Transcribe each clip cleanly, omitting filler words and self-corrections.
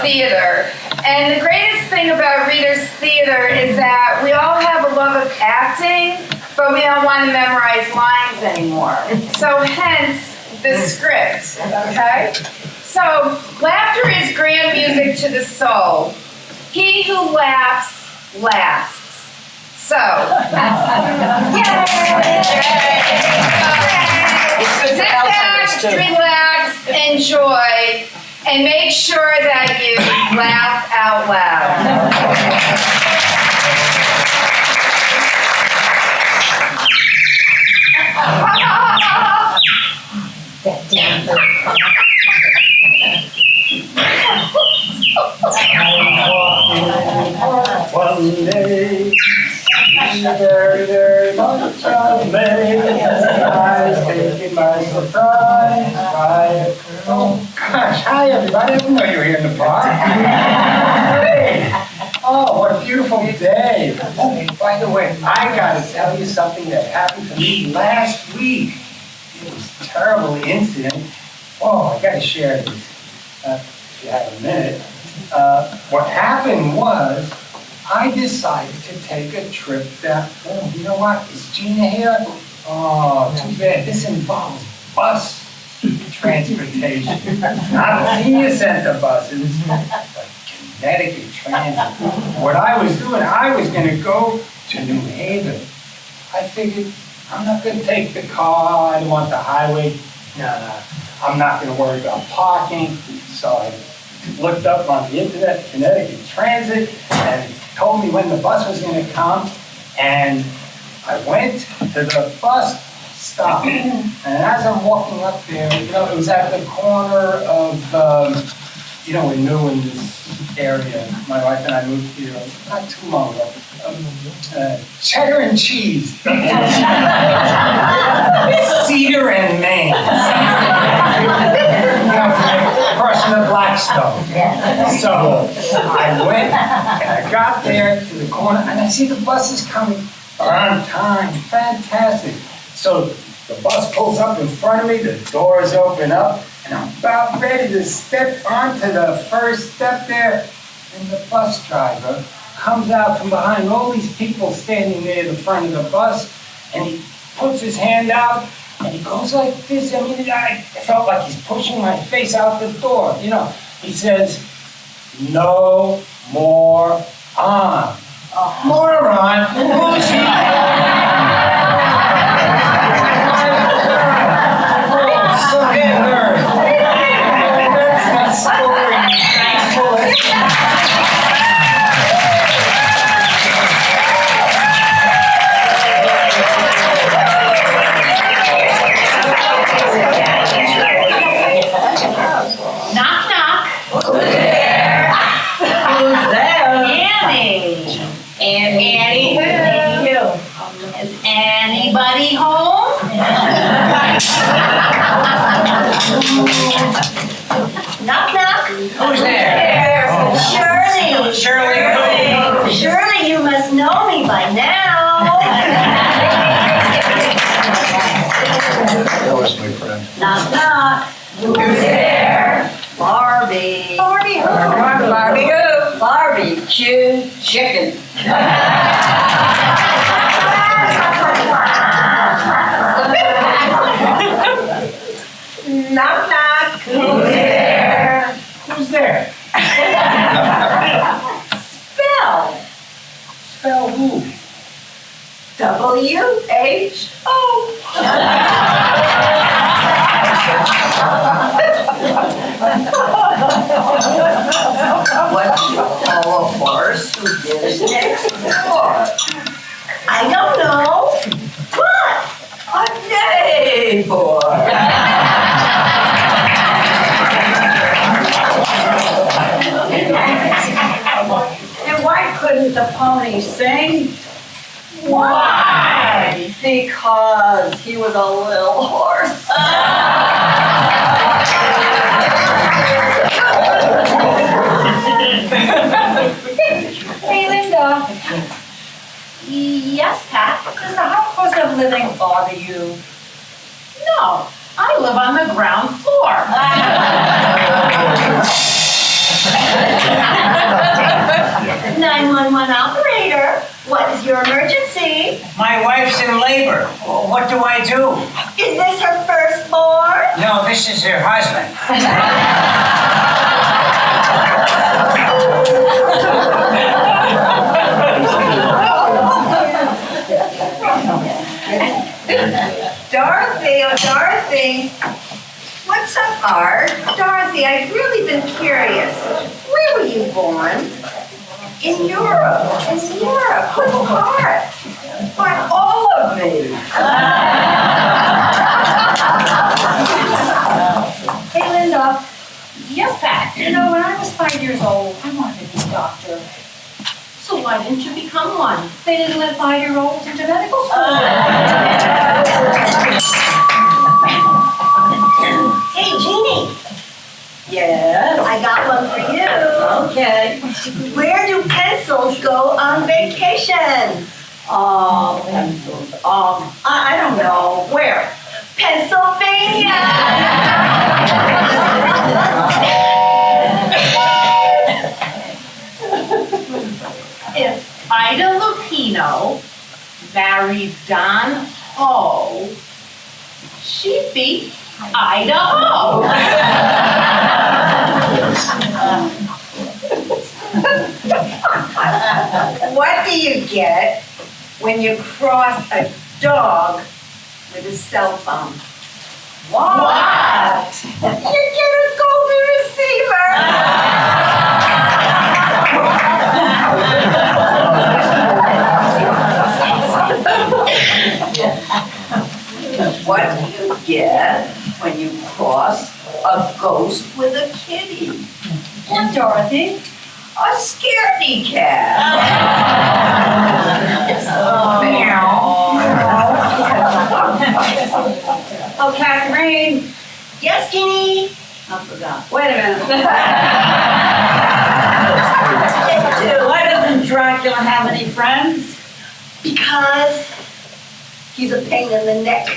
Theater. And the greatest thing about Reader's Theater is that we all have a love of acting, but we don't want to memorize lines anymore. So hence the script, okay? So laughter is grand music to the soul. He who laughs, lasts. So, sit back, relax, enjoy, and make sure that you laugh out loud. One day, very, very much of me, I was taken by surprise by, oh gosh, hi everybody, I didn't know you were here in the park. Hey. Oh, what a beautiful day. Oh, by the way, I gotta tell you something that happened to me last week. It was a terrible incident. Oh, I gotta share this, if you have a minute. What happened was, I decided to take a trip that, oh, you know what, is Gina here? Oh, too bad, this involves bus transportation. Not the senior center buses, but Connecticut Transit. What I was doing, I was gonna go to New Haven. I figured, I'm not gonna take the car, I don't want the highway. No, I'm not gonna worry about parking. So I looked up on the internet, Connecticut Transit, and told me when the bus was going to come, and I went to the bus stop. And as I'm walking up there, you know, it was at the corner of, you know, we're new in this area. My wife and I moved here not too long ago. Cheddar and cheese. Cedar and Maine. You know, crossing the Blackstone. So I went and I got there to the corner and I see the buses coming on time. Fantastic. So the bus pulls up in front of me, the doors open up, and I'm about ready to step onto the first step there. And the bus driver comes out from behind all these people standing there in the front of the bus, and he puts his hand out, and he goes like this. I mean, I felt like he's pushing my face out the door. You know, he says, "No more on." Moron. Who's he? Oh, so nerd. That's my story. Knock, knock. Who's there? Who's there? Annie. Annie who? Is anybody home? Knock, knock. Who's there? Shirley. Shirley. Shirley, you must know me by now. That was my friend. Knock, knock. Who's there? Barbie. Barbie who? Barbie who? Barbecue chicken. Knock, knock. Who's there? Who's there? Spell. Spell who? W-H-O. What do you call a horse who lives next door? I don't know, but a neighbor. And why couldn't the pony sing? Why? Because he was a little horse. Does the high cost of living bother you? No, I live on the ground floor. 911 operator, what is your emergency? My wife's in labor. What do I do? Is this her firstborn? No, this is her husband. Dorothy, oh Dorothy. What's up, Art? Dorothy, I've really been curious. Where were you born? In Europe. In Europe? What part? Why, all of me. Hey, Linda. Yes, Pat. You know, when I was 5 years old, I wanted to be a doctor. So why didn't you become one? They didn't let 5-year-olds into medical school. Hey, Jeannie, Yes. I got one for you. Okay. Where do pencils go on vacation? Pencils. I don't know. Where? Pennsylvania. If Ida Lupino married Don Ho, she'd be Idaho. What do you get when you cross a dog with a cell phone? What? You get a golden receiver. What do you get when you cross a ghost with a kitty? What, Dorothy? A scaredy cat. Oh, Catherine. Yes, Jeannie? I forgot. Wait a minute. Why doesn't Dracula have any friends? Because he's a pain in the neck.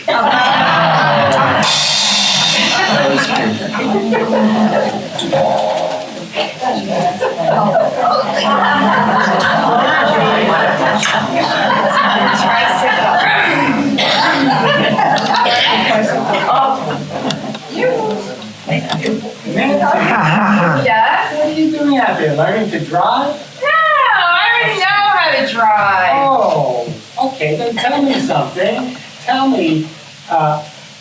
Yes? What are you doing out there? Learning to drive? No, I already know how to drive. Oh, okay. Then tell me something. Tell me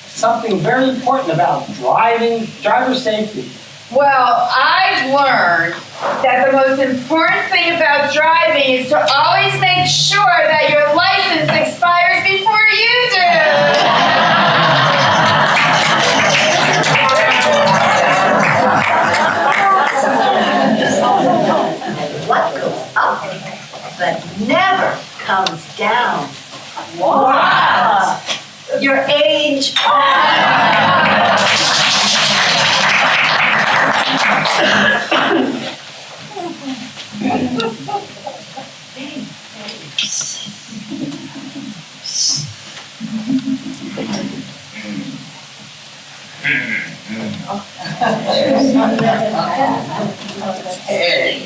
something very important about driver safety. Well, I've learned that the most important thing about driving is to always make sure that your license expires before you do. What goes up but never comes down? What? Your age. Hey,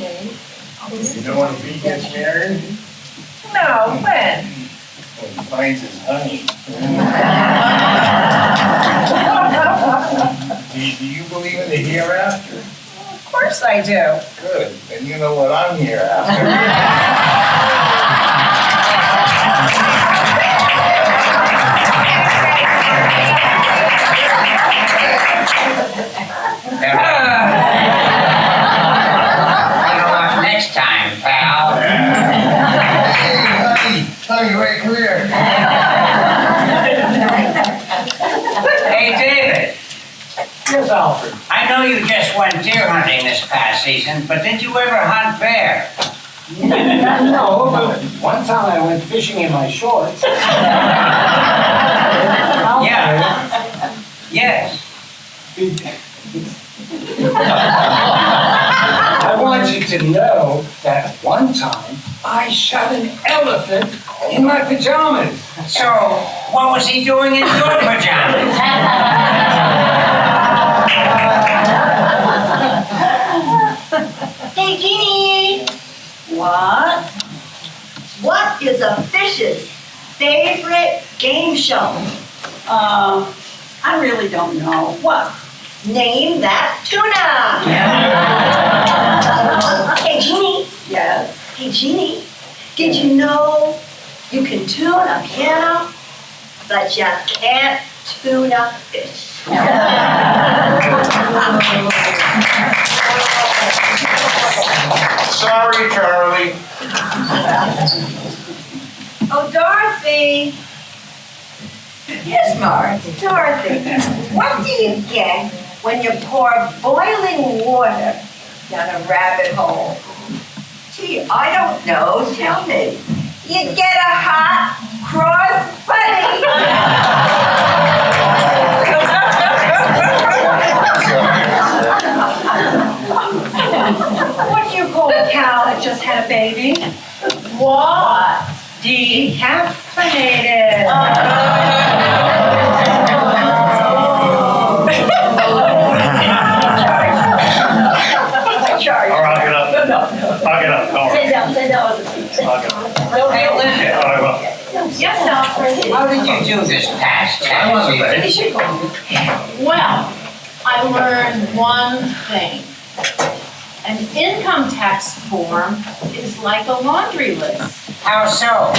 you know when a bee gets married? No, when? When he finds his honey. Do you believe in the hereafter? Of course I do. Good, then you know what I'm here after. Next time, pal. Honey, wait, come here. Hey, David. Yes, Alfred. I know you just went deer hunting this past season, but did you ever hunt bear? No, but one time I went fishing in my shorts. Yeah. Yes. I want you to know that one time I shot an elephant in my pajamas. So, what was he doing in your pajamas? Hey, Jeannie! What? What is a fish's favorite game show? I really don't know. What? Name that tuna! Hey, Jeannie! Yes. Hey, Jeannie, did you know you can tune a piano, but you can't tune a fish? Sorry, Charlie. Oh, Dorothy. Yes, Marge. Dorothy, what do you get when you pour boiling water down a rabbit hole? Gee, I don't know. Tell me. You get a hot cross bunny. What do you call a cow that just had a baby? What? Decaffeinated. All right, I'll get up. I'll get up. Don't worry. Sit down. I'll get up. Hey, Linda, All right, well. Yes, Alfred. how did you do this past tax season? Well, I learned one thing. An income tax form is like a laundry list. How so?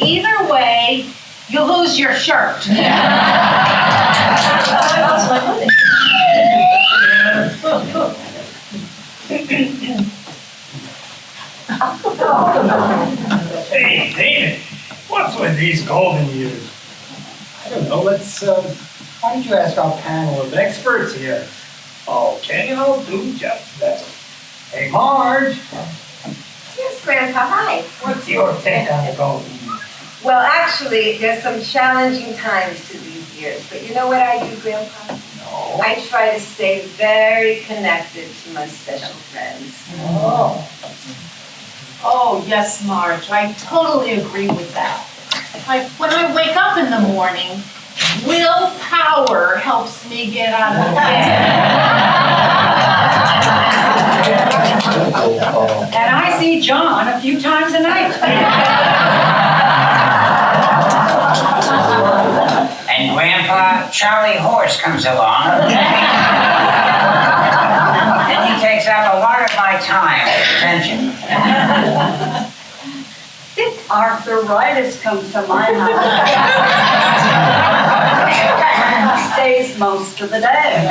Either way, you lose your shirt. Hey, David, what's with these golden years? I don't know, why don't you ask our panel of experts here? Okay, I'll do just that. Hey, Marge, Yes, Grandpa, hi. what's your take on the golden years? Well, actually, there's some challenging times to these years, but you know what I do, Grandpa? No. I try to stay very connected to my special friends. Oh, yes, Marge, I totally agree with that. Like, when I wake up in the morning, willpower helps me get out of bed. And I see John a few times a night. And Grandpa, Charlie Horse comes along. And he takes up a lot of my time and attention. Arthritis comes to my house. Stays most of the day.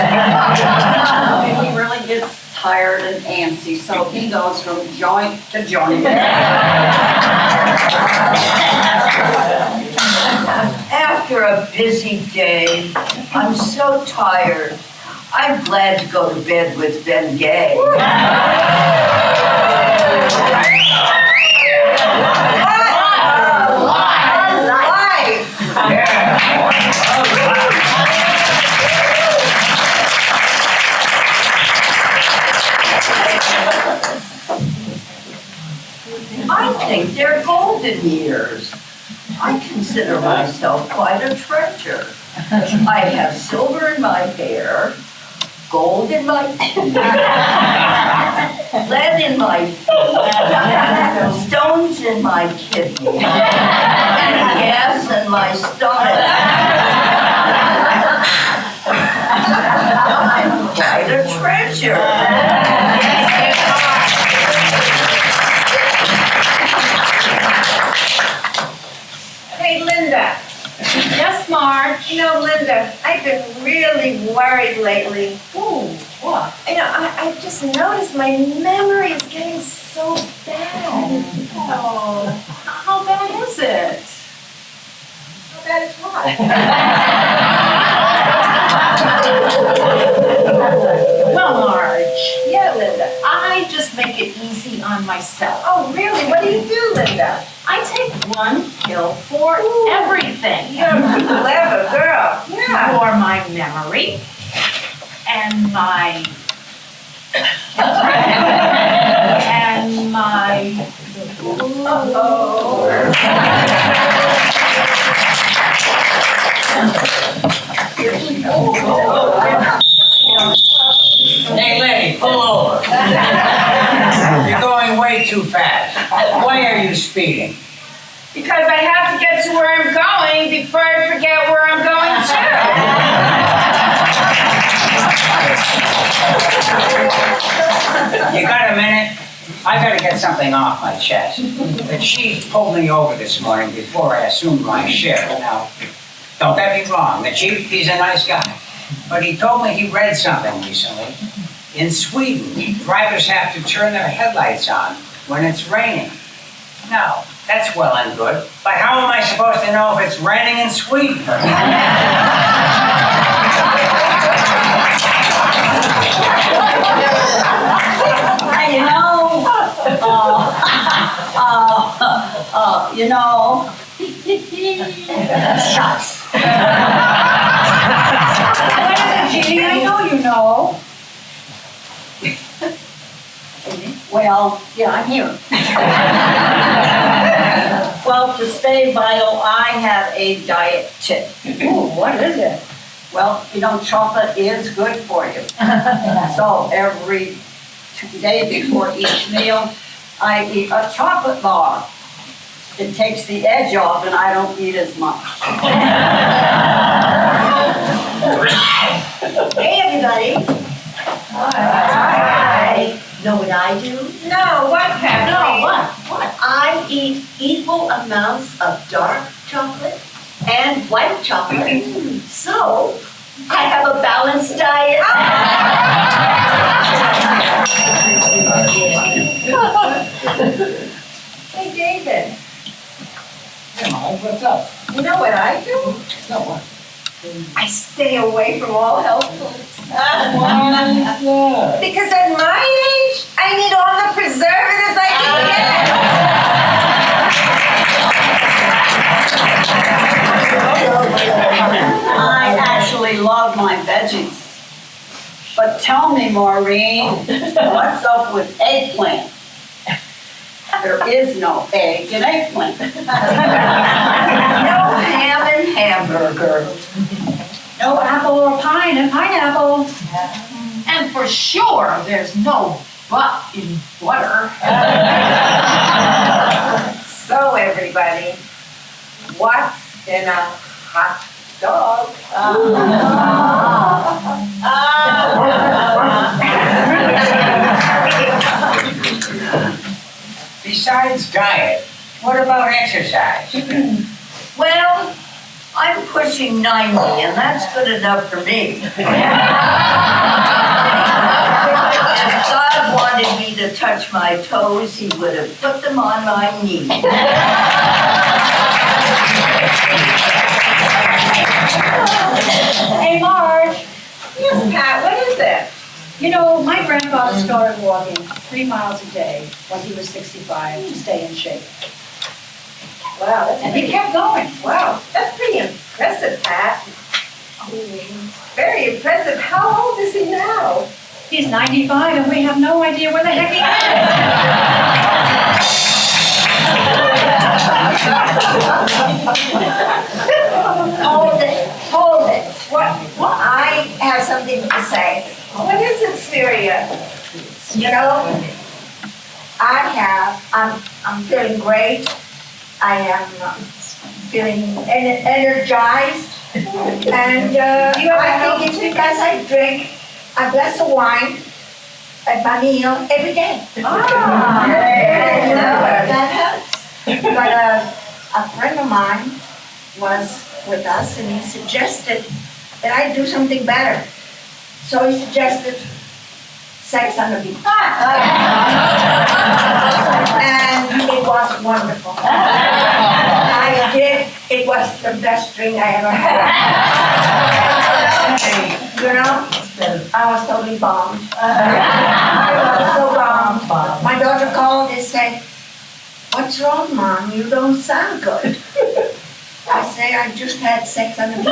He really gets tired and antsy, so he goes from joint to joint. After a busy day, I'm so tired. I'm glad to go to bed with Ben Gay. I think they're golden years. I consider myself quite a treasure. I have silver in my hair, gold in my teeth, lead in my feet, stones in my kidney, and gas in my stomach. I'm quite a treasure. Hey, Linda. Yes, Marge. You know, Linda, I've been really worried lately. Ooh, what? You know, I just noticed my memory is getting so bad. Oh, how bad is it? How bad is what? Well, Marge, Yeah, Linda. I just make it easy on myself. Oh, really? What do you do, Linda? I take one pill for everything. You're a clever girl. Yeah. For my memory and my and my Hey, lady, pull over. You're going way too fast. Why are you speeding? Because I have to get to where I'm going before I forget where I'm going to. You got a minute? I gotta get something off my chest. The chief pulled me over this morning before I assumed my shift. Now, don't get me wrong, the chief, he's a nice guy. But he told me he read something recently. In Sweden, drivers have to turn their headlights on when it's raining. Now, that's well and good, but how am I supposed to know if it's raining in Sweden? Shucks. Jeannie, I know you know. Well, yeah, I'm here. Well, to stay vital, I have a diet tip. Ooh, what is it? Well, you know, chocolate is good for you. So every 2 days before each meal, I eat a chocolate bar. It takes the edge off and I don't eat as much. Hey, everybody. Hi. Know what I do? No, what, Kathleen? No, what? I eat equal amounts of dark chocolate and white chocolate. So, I have a balanced diet. Hey, David. What's up? You know what I do? No, what? I stay away from all health foods. Why is that? Because at my age, I need all the preservatives I can I actually love my veggies. But tell me, Maureen, what's up with eggplant? There is no egg in eggplant. No ham and hamburger. No apple or pine and pineapple. And for sure, there's no butt in butter. So everybody, what's in a hot dog? Besides diet, what about exercise? Well, I'm pushing 90, and that's good enough for me. If God wanted me to touch my toes, he would have put them on my knees. Hey, Marge, Yes, Pat, what is it? you know, my grandfather started walking 3 miles a day when he was 65 to stay in shape. Wow, that's And he kept going. wow, that's pretty impressive, Pat. Very impressive. How old is he now? He's 95 and we have no idea where the heck he Hold it, hold it. What? I have something to say. What is it, Syria? You know, I'm feeling great. I am feeling energized. And I think it's because I drink a glass of wine at my meal every day. And, that helps. But a friend of mine was with us and he suggested that I do something better. So he suggested sex on the beach. And it was wonderful. I did. It was the best drink I ever had. You know, I was totally bombed. I was so bombed. My daughter called and said, "What's wrong, Mom? You don't sound good." I say, "I just had sex on the beach."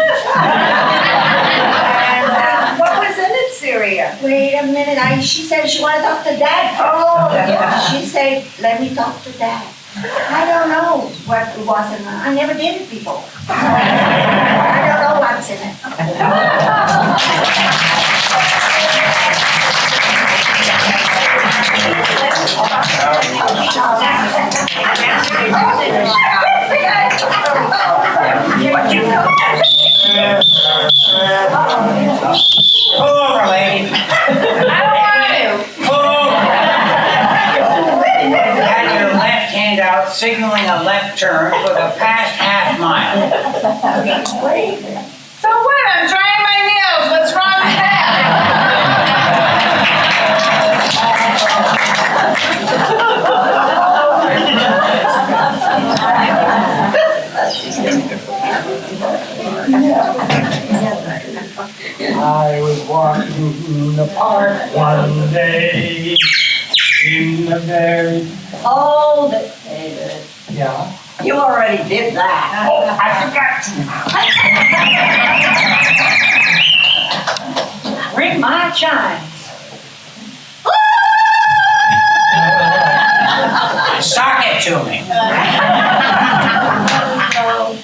And what was in it, Syria? Wait a minute. She said she wanted to talk to Dad. Oh, she said, "Let me talk to Dad." I don't know what it was. I never did it before. I don't know Pull over, lady. I don't want to. Pull over. Had your left hand out, signaling a left turn for the past half mile. So what? I'm drying my nails. What's wrong with that? I was walking in the park one day, in the very, Hold it, David. yeah. You already did that. Oh, I forgot to. Ring my chimes. Sock it to me.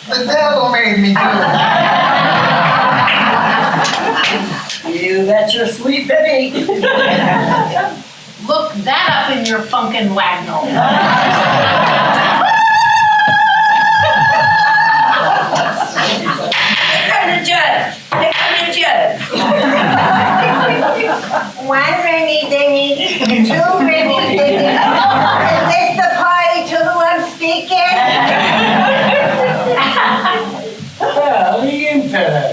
The devil made me do it. You bet your sweet baby. Look that up in your funkin' wagnall. The judge. Here comes the judge. One rainy day, two rainy days. Is this the party to who I'm speaking? Well, the infidel.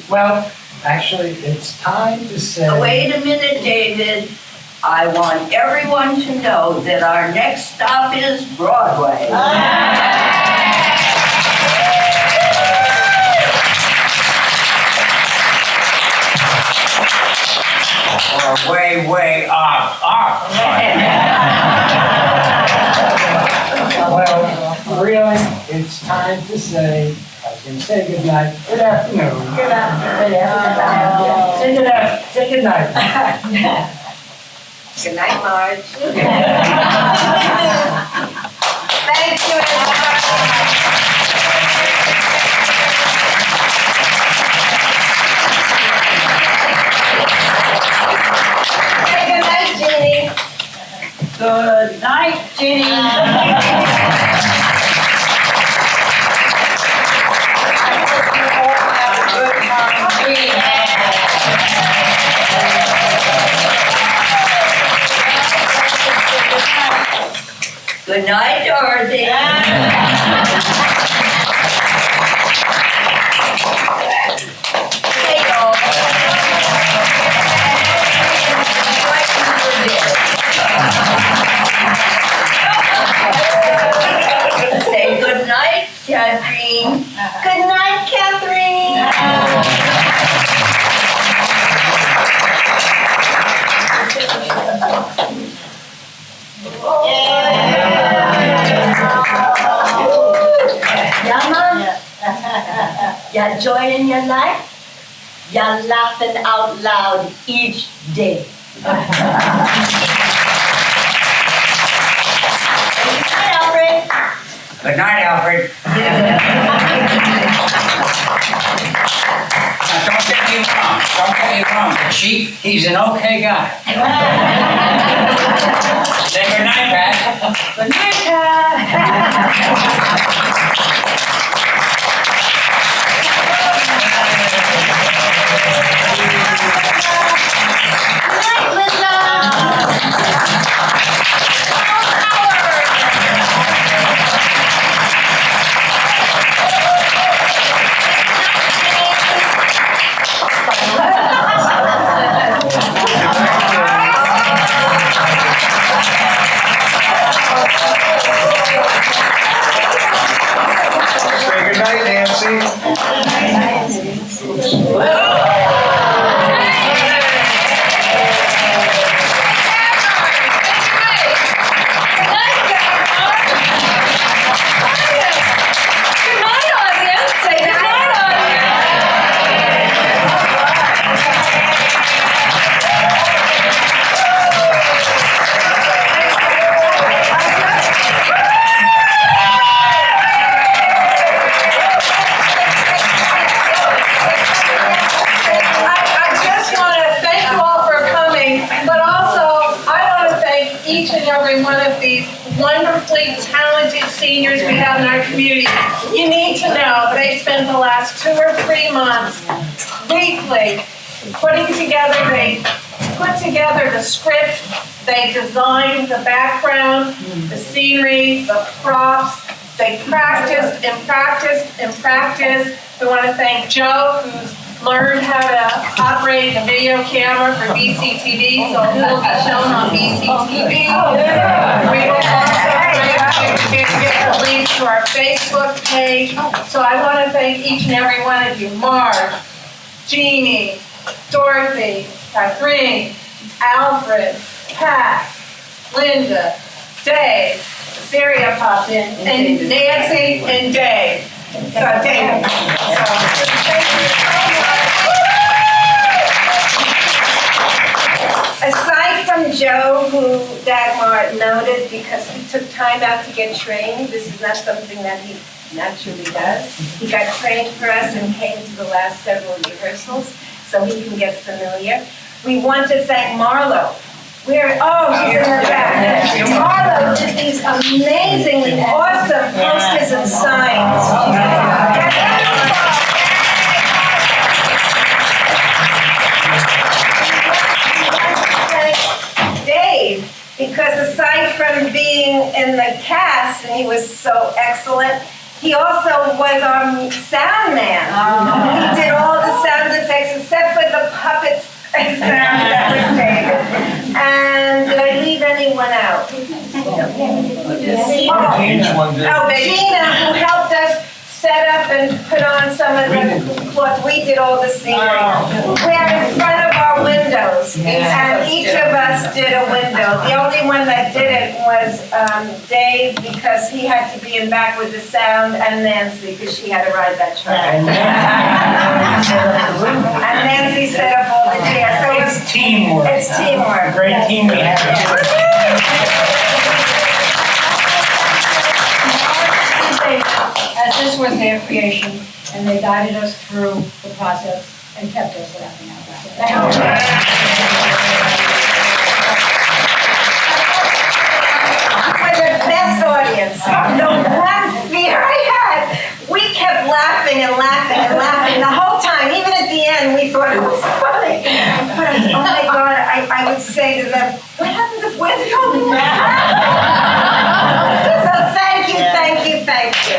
Well, actually, it's time to say. Wait a minute, David. I want everyone to know that our next stop is Broadway. Or way off. Well, really, it's time to say, I was going to say good night, good afternoon. Good afternoon. Say good night. Good night, Marge. Thank you, everyone. Say good night, Jeannie. Good night, Ginny. Good night, Dorothy. Hey, y'all. Say good night, Catherine. Good night, Catherine. Yama, you're joining your life. You're laughing out loud each day. Hi, Alfred. Good night, Alfred. Now, don't get me wrong. The chief, he's an okay guy. Say good night, Pat. Good night, Pat. Say good night, Nancy. one of these wonderfully talented seniors we have in our community. You need to know they spent the last 2 or 3 months weekly they put together the script, they designed the background, the scenery, the props, they practiced and practiced and practiced. We want to thank Joe, who's learned how to operate a video camera for BCTV, so he will be shown on BCTV. We will also get the link to our Facebook page. So I want to thank each and every one of you, Marge, Jeannie, Dorothy, Catherine, Alfred, Pat, Linda, Dave, Syria popped in, and Nancy and Dave. David. Thank you so much. Aside from Joe, who Dagmar noted because he took time out to get trained, this is not something that he naturally does. He got trained for us and came to the last several rehearsals so he can get familiar. We want to thank Marlo. She's in the back. Marlo did these amazingly awesome posters and signs. Dave, because aside from being in the cast, and he was so excellent, he also was our sound man. He did all the sound effects except for the puppets and sound that was David. And did I leave anyone out? Gina, who helped us set up and put on some of the cloth. We did all the scenery. We're in front of our windows, and each of us did a window. The only one that did it was Dave, because he had to be in back with the sound, and Nancy, because she had to ride that truck. And Nancy set up all the chairs. So It's teamwork. It's teamwork. Great team we have. As this was their creation, and they guided us through the process and kept us laughing out loud. Thank you. We're the best audience. The one fear I had, we kept laughing and laughing and laughing the whole time. Even at the end, we thought it was funny. But oh my God, I would say to them, what happened to where's going So thank you, thank you, thank you.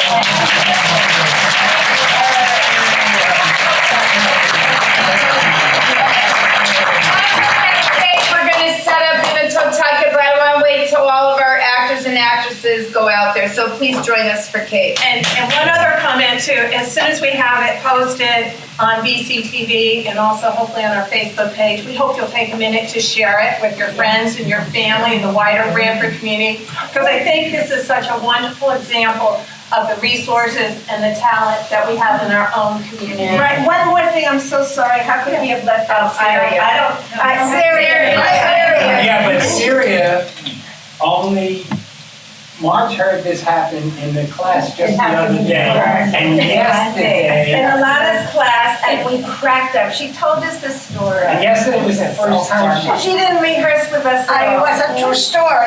We're going to set up in a Totucket, but I want to wait till all of our actors and actresses go out there. So please join us for cake. And one other comment too, as soon as we have it posted on BCTV and also hopefully on our Facebook page, we hope you'll take a minute to share it with your friends and your family and the wider Branford community, because I think this is such a wonderful example of the resources and the talent that we have in our own community. Right, one more thing, I'm so sorry. How could we have left out Syria? Syria. Yeah, but Syria, only Marge heard this happen in the class just the other day. And yesterday. In Alana's class, and we cracked up. She told us the story. And yesterday was the first time She didn't rehearse with us at all. It was a true story.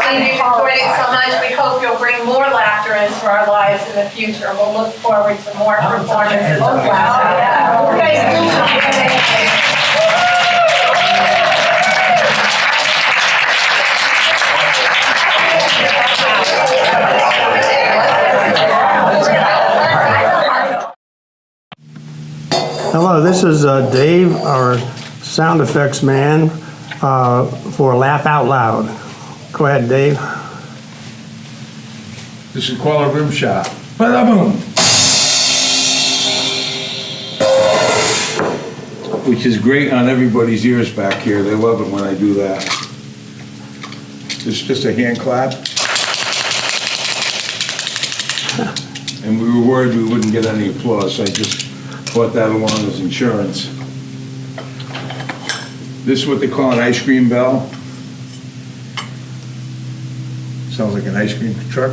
We enjoyed it so much. We hope you'll bring more laughter into our lives in the future. We'll look forward to more performances of laughter. Hello, this is Dave, our sound effects man for Laugh Out Loud. Go ahead, Dave. This is Kuala Rim Shot. Ba-da-boom! Which is great on everybody's ears back here. They love it when I do that. It's just a hand clap. And we were worried we wouldn't get any applause, so I just bought that along as insurance. This is what they call an ice cream bell. Sounds like an ice cream truck.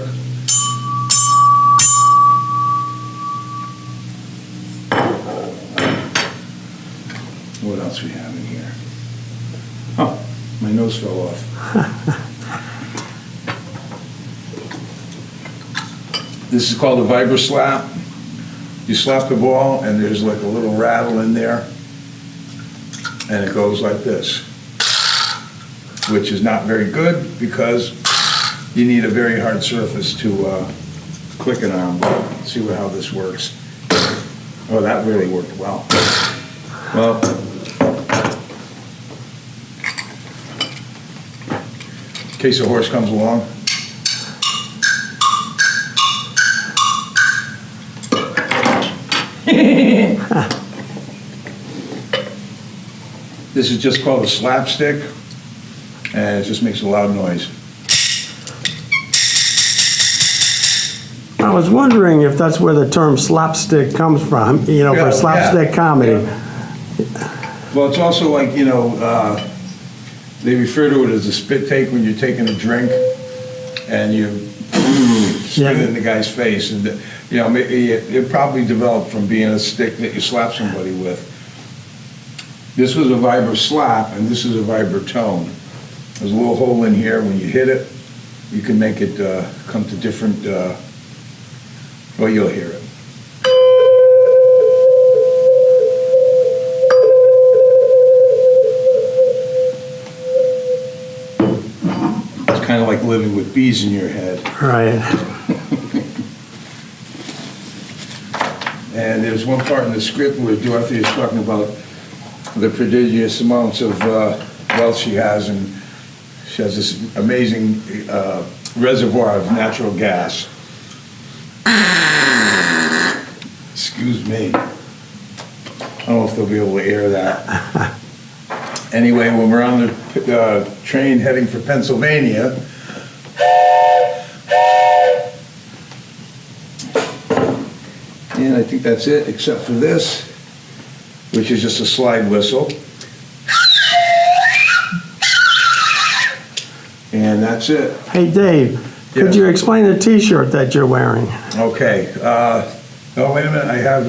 What else we have in here? Oh, my nose fell off. This is called a vibra slap. You slap the ball and there's like a little rattle in there. And it goes like this, which is not very good because you need a very hard surface to click it on. But let's see how this works. Oh, that really worked well. Well, in case a horse comes along. This is just called a slapstick, and it just makes a loud noise. I was wondering if that's where the term slapstick comes from, you know, Yeah, for slapstick yeah, comedy. Well, it's also like, you know, they refer to it as a spit take when you're taking a drink and you spit it in the guy's face. And, you know, it probably developed from being a stick that you slap somebody with. This was a vibra slap, and this is a vibra tone. There's a little hole in here. When you hit it, you can make it come to different, well, you'll hear it. It's kind of like living with bees in your head. Right. And there's one part in the script where Dorothy is talking about the prodigious amounts of wealth she has, and she has this amazing reservoir of natural gas. Excuse me. I don't know if they'll be able to air that. Anyway, when we're on the train heading for Pennsylvania, and I think that's it, except for this, which is just a slide whistle. And that's it. Hey, Dave, could Yes. you explain the T-shirt that you're wearing? Okay. Oh, wait a minute. I have,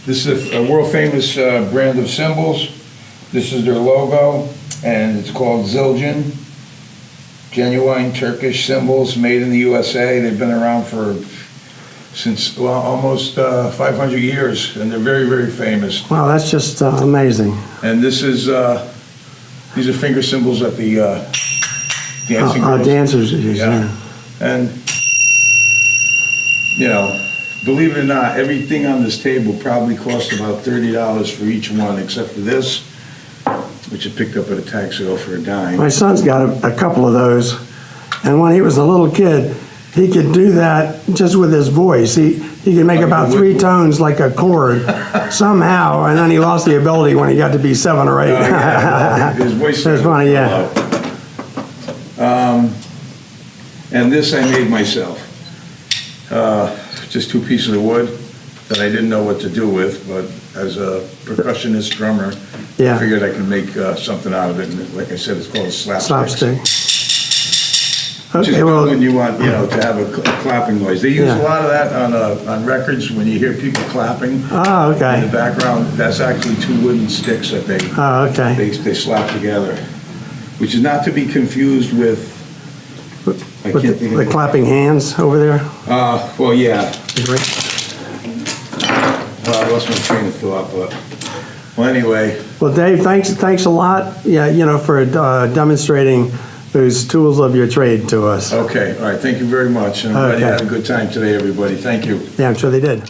this is a world famous brand of cymbals. This is their logo, and it's called Zildjian. Genuine Turkish cymbals made in the USA. They've been around since, well, almost 500 years, and they're very, very famous. Wow, that's just amazing. And this is, these are finger cymbals that the dancing girls. Dancers use, yeah. And, you know, believe it or not, everything on this table probably cost about $30 for each one, except for this, which I picked up at a tag sale for a dime. My son's got a couple of those, and when he was a little kid, he could do that just with his voice. He could make about 3 tones like a chord somehow, and then he lost the ability when he got to be 7 or 8. Yeah, his voice. That's funny, yeah. And this I made myself. Just 2 pieces of wood that I didn't know what to do with, but as a percussionist drummer, Yeah. I figured I could make something out of it. And like I said, it's called a slapstick. Slapstick. Which is Okay, good well, when you want, you know, to have a clapping noise. They use Yeah. a lot of that on records when you hear people clapping oh, in the okay. background. That's actually 2 wooden sticks that they Oh, okay. they slap together, which is not to be confused with. I With can't think the of it. clapping hands over there? Well, yeah. I lost my train of thought, but well, anyway. Well, Dave, thanks a lot, yeah, you know, for demonstrating those tools of your trade to us. Okay, all right. Thank you very much. I'm glad you Okay. had a good time today, everybody. Thank you. Yeah, I'm sure they did.